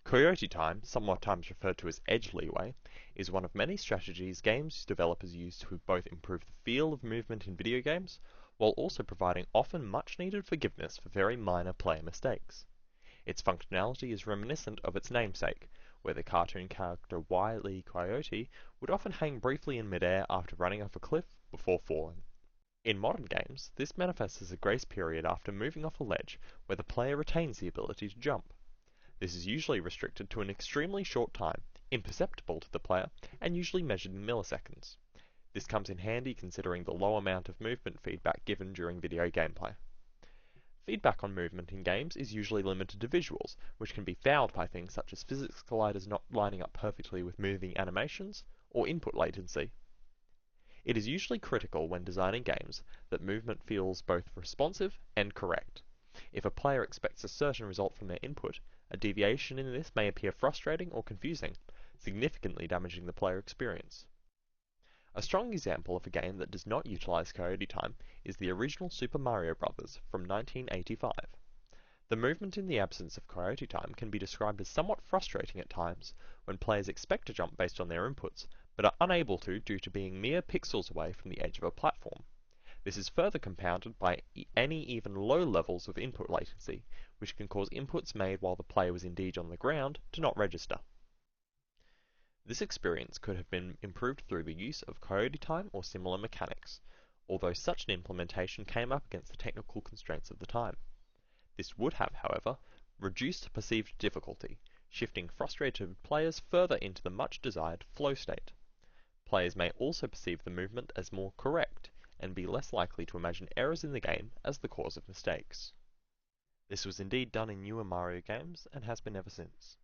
Coyote time, sometimes referred to as edge leeway, is one of many strategies games developers use to both improve the feel of movement in video games, while also providing often much needed forgiveness for very minor player mistakes. Its functionality is reminiscent of its namesake, where the cartoon character Wile E. Coyote would often hang briefly in midair after running off a cliff before falling. In modern games, this manifests as a grace period after moving off a ledge where the player retains the ability to jump. This is usually restricted to an extremely short time, imperceptible to the player, and usually measured in milliseconds. This comes in handy considering the low amount of movement feedback given during video gameplay. Feedback on movement in games is usually limited to visuals, which can be fouled by things such as physics colliders not lining up perfectly with moving animations, or input latency. It is usually critical when designing games that movement feels both responsive and correct. If a player expects a certain result from their input, a deviation in this may appear frustrating or confusing, significantly damaging the player experience. A strong example of a game that does not utilize Coyote time is the original Super Mario Bros. From 1985. The movement in the absence of Coyote time can be described as somewhat frustrating at times when players expect to jump based on their inputs, but are unable to due to being mere pixels away from the edge of a platform. This is further compounded by any even low levels of input latency, which can cause inputs made while the player was indeed on the ground to not register. This experience could have been improved through the use of Coyote time or similar mechanics, although such an implementation came up against the technical constraints of the time. This would have, however, reduced perceived difficulty, shifting frustrated players further into the much desired flow state. Players may also perceive the movement as more correct, and be less likely to imagine errors in the game as the cause of mistakes. This was indeed done in newer Mario games, and has been ever since.